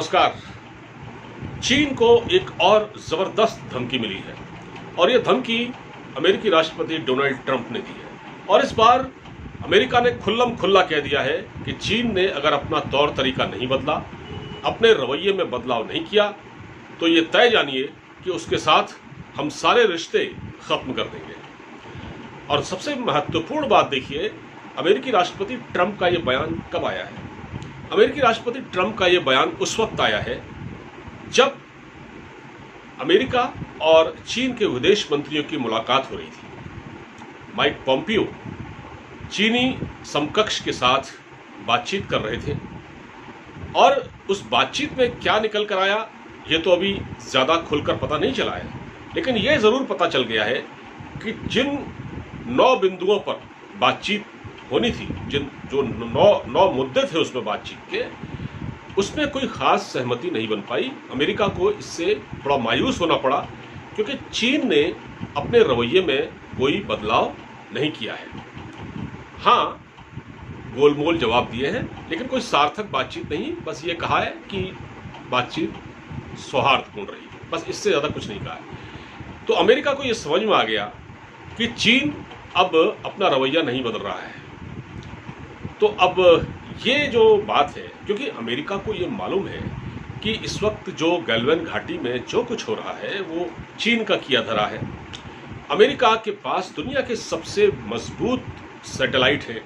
नमस्कार। चीन को एक और जबरदस्त धमकी मिली है और यह धमकी अमेरिकी राष्ट्रपति डोनाल्ड ट्रंप ने दी है। और इस बार अमेरिका ने खुल्लम खुल्ला कह दिया है कि चीन ने अगर अपना तौर तरीका नहीं बदला, अपने रवैये में बदलाव नहीं किया, तो ये तय जानिए कि उसके साथ हम सारे रिश्ते खत्म कर देंगे। और सबसे महत्वपूर्ण बात देखिए, अमेरिकी राष्ट्रपति ट्रंप का यह बयान कब आया है। अमेरिकी राष्ट्रपति ट्रंप का यह बयान उस वक्त आया है जब अमेरिका और चीन के विदेश मंत्रियों की मुलाकात हो रही थी। माइक पॉम्पियो चीनी समकक्ष के साथ बातचीत कर रहे थे और उस बातचीत में क्या निकल कर आया ये तो अभी ज़्यादा खुलकर पता नहीं चला है, लेकिन यह ज़रूर पता चल गया है कि जिन 9 बिंदुओं पर बातचीत होनी थी, जिन जो 9 मुद्दे थे उसमें बातचीत के, उसमें कोई ख़ास सहमति नहीं बन पाई। अमेरिका को इससे थोड़ा मायूस होना पड़ा क्योंकि चीन ने अपने रवैये में कोई बदलाव नहीं किया है। हाँ, गोलमोल जवाब दिए हैं, लेकिन कोई सार्थक बातचीत नहीं। बस ये कहा है कि बातचीत सौहार्दपूर्ण रही, बस इससे ज़्यादा कुछ नहीं कहा है। तो अमेरिका को ये समझ में आ गया कि चीन अब अपना रवैया नहीं बदल रहा है। तो अब ये जो बात है, क्योंकि अमेरिका को ये मालूम है कि इस वक्त जो गैल्वन घाटी में जो कुछ हो रहा है वो चीन का किया धरा है। अमेरिका के पास दुनिया के सबसे मजबूत सैटेलाइट है,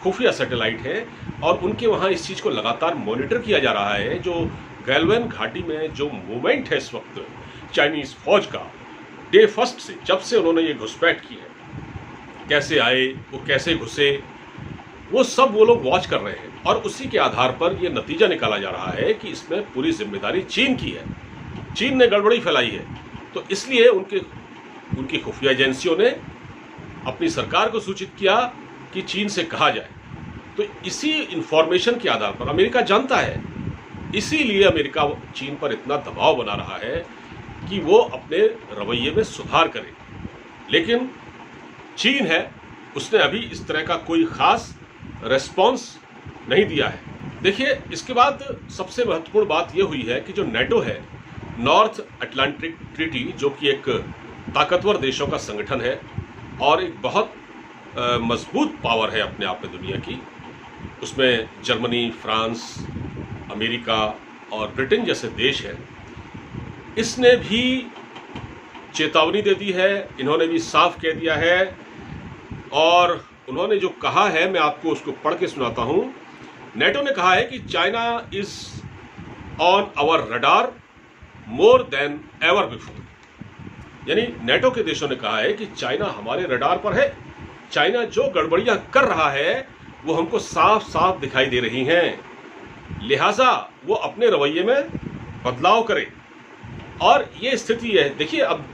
खुफिया सैटेलाइट है, और उनके वहाँ इस चीज़ को लगातार मॉनिटर किया जा रहा है। जो गैल्वन घाटी में जो मूवमेंट है इस वक्त चाइनीज़ फौज का, डे फर्स्ट से, जब से उन्होंने ये घुसपैठ की है, कैसे आए, वो कैसे घुसे, वो सब वो लोग वॉच कर रहे हैं। और उसी के आधार पर ये नतीजा निकाला जा रहा है कि इसमें पूरी जिम्मेदारी चीन की है। चीन ने गड़बड़ी फैलाई है, तो इसलिए उनकी खुफिया एजेंसियों ने अपनी सरकार को सूचित किया कि चीन से कहा जाए। तो इसी इंफॉर्मेशन के आधार पर अमेरिका जानता है, इसीलिए अमेरिका चीन पर इतना दबाव बना रहा है कि वो अपने रवैये में सुधार करे। लेकिन चीन है, उसने अभी इस तरह का कोई ख़ास रेस्पॉन्स नहीं दिया है। देखिए, इसके बाद सबसे महत्वपूर्ण बात यह हुई है कि जो नेटो है, नॉर्थ अटलांटिक ट्रीटी, जो कि एक ताकतवर देशों का संगठन है और एक बहुत मजबूत पावर है अपने आप में दुनिया की, उसमें जर्मनी, फ्रांस, अमेरिका और ब्रिटेन जैसे देश हैं, इसने भी चेतावनी दे दी है। इन्होंने भी साफ कह दिया है और उन्होंने जो कहा है, मैं आपको उसको पढ़ के सुनाता हूं। नेटो ने कहा है कि China is on our radar more than ever before. यानी नेटो के देशों ने कहा है कि चाइना हमारे रडार पर है। चाइना जो गड़बड़ियां कर रहा है वो हमको साफ साफ दिखाई दे रही हैं, लिहाजा वो अपने रवैये में बदलाव करे। और ये स्थिति है। देखिए, अब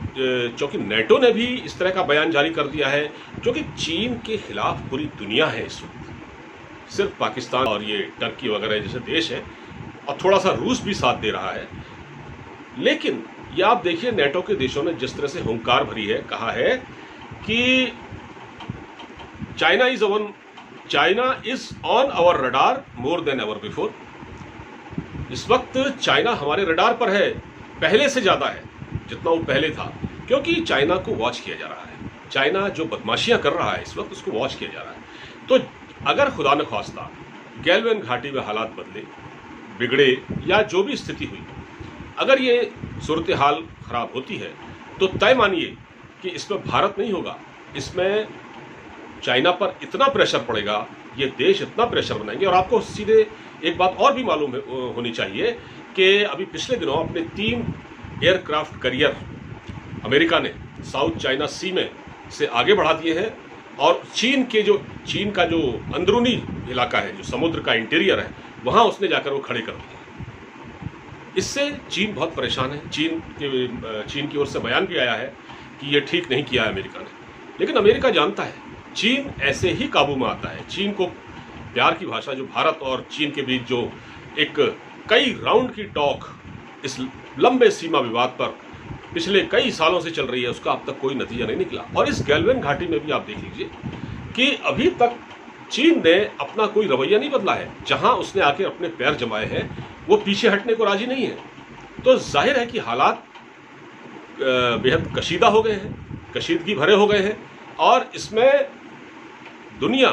चूंकि नेटो ने भी इस तरह का बयान जारी कर दिया है, क्योंकि चीन के खिलाफ पूरी दुनिया है इस वक्त, सिर्फ पाकिस्तान और ये टर्की वगैरह जैसे देश हैं, और थोड़ा सा रूस भी साथ दे रहा है। लेकिन ये आप देखिए, नेटो के देशों ने जिस तरह से हुंकार भरी है, कहा है कि China is on our radar more than ever before. इस वक्त चाइना हमारे रडार पर है, पहले से ज़्यादा है जितना वो पहले था, क्योंकि चाइना को वॉच किया जा रहा है। चाइना जो बदमाशियां कर रहा है इस वक्त, उसको वॉच किया जा रहा है। तो अगर खुदा न ख्वास्ता गैल्वन घाटी में हालात बदले, बिगड़े, या जो भी स्थिति हुई, अगर ये सूरत हाल खराब होती है, तो तय मानिए कि इसमें भारत नहीं होगा, इसमें चाइना पर इतना प्रेशर पड़ेगा, ये देश इतना प्रेशर बनाएंगे। और आपको सीधे एक बात और भी मालूम होनी चाहिए कि अभी पिछले दिनों अपने 3 एयरक्राफ्ट कैरियर अमेरिका ने साउथ चाइना सी में से आगे बढ़ा दिए हैं, और चीन का जो अंदरूनी इलाका है, जो समुद्र का इंटीरियर है, वहाँ उसने जाकर वो खड़े कर दिए। इससे चीन बहुत परेशान है। चीन की ओर से बयान भी आया है कि ये ठीक नहीं किया है अमेरिका ने। लेकिन अमेरिका जानता है चीन ऐसे ही काबू में आता है। चीन को प्यार की भाषा, जो भारत और चीन के बीच जो एक कई राउंड की टॉक इस लंबे सीमा विवाद पर पिछले कई सालों से चल रही है, उसका अब तक कोई नतीजा नहीं निकला। और इस गैल्वन घाटी में भी आप देख लीजिए कि अभी तक चीन ने अपना कोई रवैया नहीं बदला है। जहां उसने आके अपने पैर जमाए हैं वो पीछे हटने को राजी नहीं है। तो जाहिर है कि हालात बेहद कशीदा हो गए हैं, कशीदगी भरे हो गए हैं, और इसमें दुनिया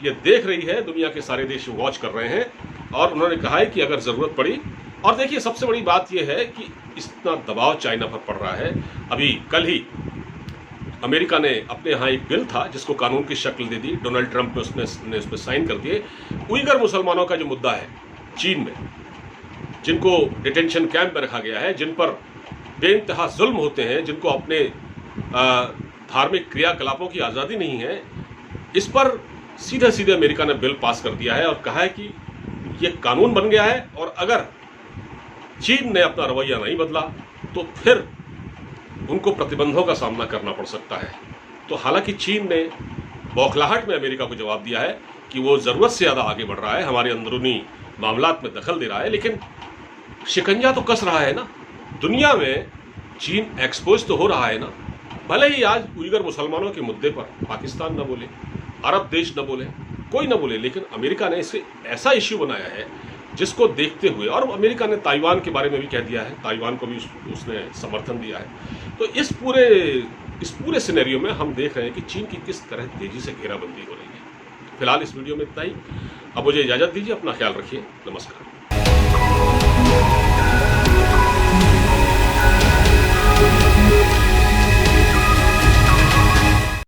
ये देख रही है, दुनिया के सारे देश वॉच कर रहे हैं, और उन्होंने कहा है कि अगर ज़रूरत पड़ी, और देखिए सबसे बड़ी बात यह है कि इतना दबाव चाइना पर पड़ रहा है। अभी कल ही अमेरिका ने अपने यहाँ एक बिल था जिसको कानून की शक्ल दे दी, डोनाल्ड ट्रंप ने उस पर साइन कर दिए। उइगर मुसलमानों का जो मुद्दा है चीन में, जिनको डिटेंशन कैंप में रखा गया है, जिन पर बेइंतहा जुल्म होते हैं, जिनको अपने धार्मिक क्रियाकलापों की आज़ादी नहीं है, इस पर सीधे सीधे अमेरिका ने बिल पास कर दिया है और कहा है कि ये कानून बन गया है, और अगर चीन ने अपना रवैया नहीं बदला तो फिर उनको प्रतिबंधों का सामना करना पड़ सकता है। तो हालांकि चीन ने बौखलाहट में अमेरिका को जवाब दिया है कि वो ज़रूरत से ज़्यादा आगे बढ़ रहा है, हमारे अंदरूनी मामलात में दखल दे रहा है, लेकिन शिकंजा तो कस रहा है ना। दुनिया में चीन एक्सपोज तो हो रहा है ना। भले ही आज उइगर मुसलमानों के मुद्दे पर पाकिस्तान न बोले, अरब देश न बोले, कोई न बोले, लेकिन अमेरिका ने इसे ऐसा इश्यू बनाया है जिसको देखते हुए, और अमेरिका ने ताइवान के बारे में भी कह दिया है, ताइवान को भी उसने समर्थन दिया है। तो इस पूरे सिनेरियो में हम देख रहे हैं कि चीन की किस तरह तेजी से घेराबंदी हो रही है। फिलहाल इस वीडियो में इतना ही। अब मुझे इजाज़त दीजिए, अपना ख्याल रखिए, नमस्कार।